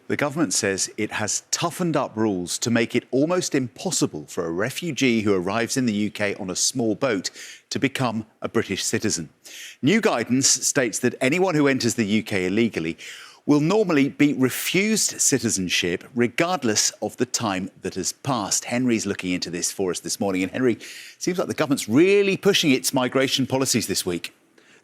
The government says it has toughened up rules to make it almost impossible for a refugee who arrives in the UK on a small boat to become a British citizen. New guidance states that anyone who enters the UK illegally will normally be refused citizenship regardless of the time that has passed. Henry's looking into this for us this morning. And Henry, seems like the government's really pushing its migration policies this week.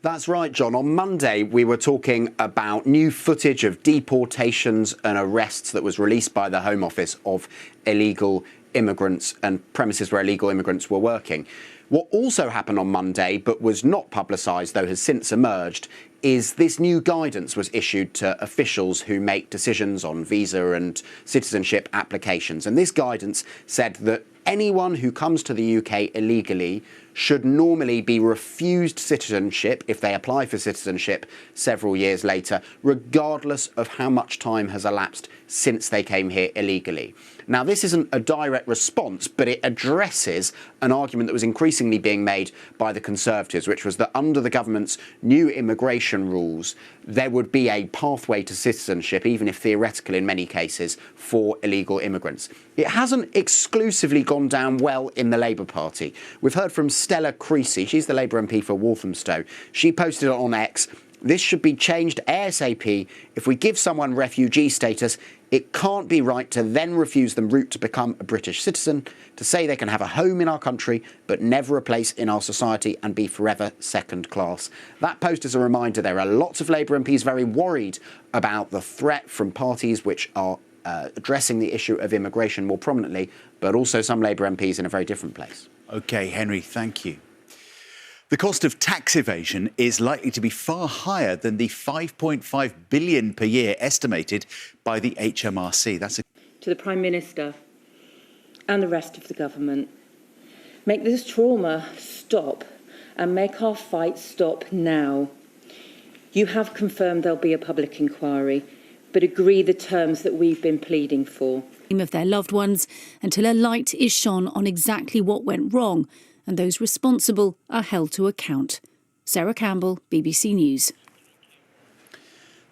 That's right, John. On Monday, we were talking about new footage of deportations and arrests that was released by the Home Office of illegal immigrants and premises where illegal immigrants were working. What also happened on Monday, but was not publicised, though has since emerged, is this new guidance was issued to officials who make decisions on visa and citizenship applications. And this guidance said that anyone who comes to the UK illegally should normally be refused citizenship if they apply for citizenship several years later, regardless of how much time has elapsed since they came here illegally. Now, this isn't a direct response, but it addresses an argument that was increasingly being made by the Conservatives, which was that under the government's new immigration rules, there would be a pathway to citizenship, even if theoretical in many cases, for illegal immigrants. It hasn't exclusively gone down well in the Labour Party. We've heard from Stella Creasy, she's the Labour MP for Walthamstow. She posted on X, "This should be changed ASAP. If we give someone refugee status, it can't be right to then refuse them route to become a British citizen, to say they can have a home in our country but never a place in our society and be forever second class." That post is a reminder there are lots of Labour MPs very worried about the threat from parties which are addressing the issue of immigration more prominently, but also some Labour MPs in a very different place. OK, Henry, thank you. The cost of tax evasion is likely to be far higher than the £5.5 billion per year estimated by the HMRC. To the Prime Minister and the rest of the government, make this trauma stop and make our fight stop now. You have confirmed there'll be a public inquiry, but agree the terms that we've been pleading for. Of their loved ones until a light is shone on exactly what went wrong, and those responsible are held to account. Sarah Campbell, BBC News.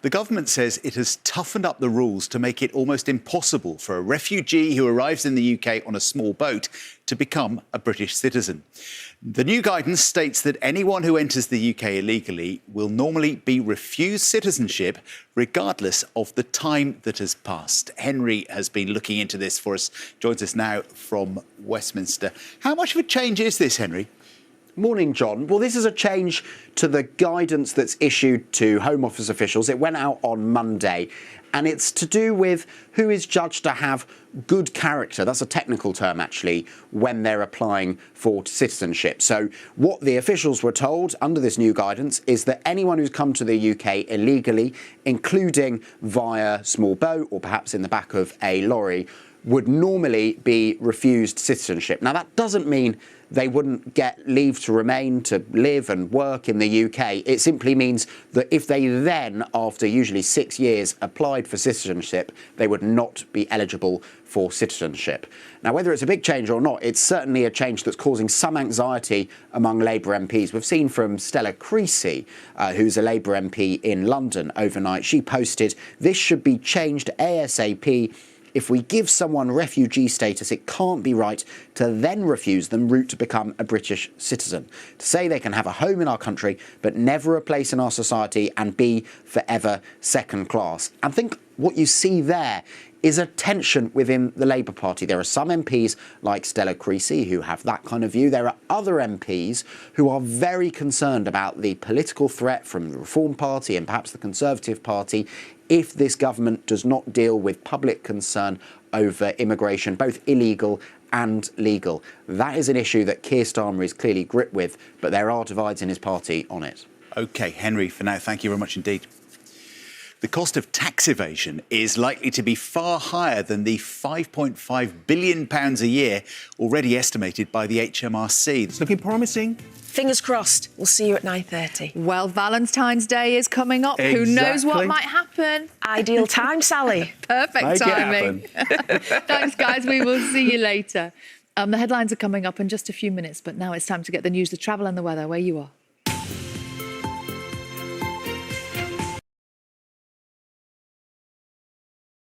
The government says it has toughened up the rules to make it almost impossible for a refugee who arrives in the UK on a small boat to become a British citizen. The new guidance states that anyone who enters the UK illegally will normally be refused citizenship regardless of the time that has passed. Henry has been looking into this for us, joins us now from Westminster. How much of a change is this, Henry? Morning, John. Well, this is a change to the guidance that's issued to Home Office officials. It went out on Monday, and it's to do with who is judged to have good character. That's a technical term, actually, when they're applying for citizenship. So what the officials were told under this new guidance is that anyone who's come to the UK illegally, including via small boat or perhaps in the back of a lorry, would normally be refused citizenship. Now, that doesn't mean they wouldn't get leave to remain, to live and work in the UK. It simply means that if they then, after usually 6 years, applied for citizenship, they would not be eligible for citizenship. Now, whether it's a big change or not, it's certainly a change that's causing some anxiety among Labour MPs. We've seen from Stella Creasy, who's a Labour MP in London overnight. She posted, "This should be changed ASAP. If we give someone refugee status, it can't be right to then refuse them route to become a British citizen. To say they can have a home in our country, but never a place in our society and be forever second class." I think what you see there is a tension within the Labour Party. There are some MPs like Stella Creasy who have that kind of view. There are other MPs who are very concerned about the political threat from the Reform Party and perhaps the Conservative Party if this government does not deal with public concern over immigration, both illegal and legal. That is an issue that Keir Starmer is clearly gripped with, but there are divides in his party on it. OK, Henry, for now, thank you very much indeed. The cost of tax evasion is likely to be far higher than the £5.5 billion a year already estimated by the HMRC. It's looking promising. Fingers crossed. We'll see you at 9:30. Well, Valentine's Day is coming up. Exactly. Who knows what might happen? Ideal time, Sally. Perfect timing. Thanks, guys. We will see you later. The headlines are coming up in just a few minutes, but now it's time to get the news, the travel and the weather where you are.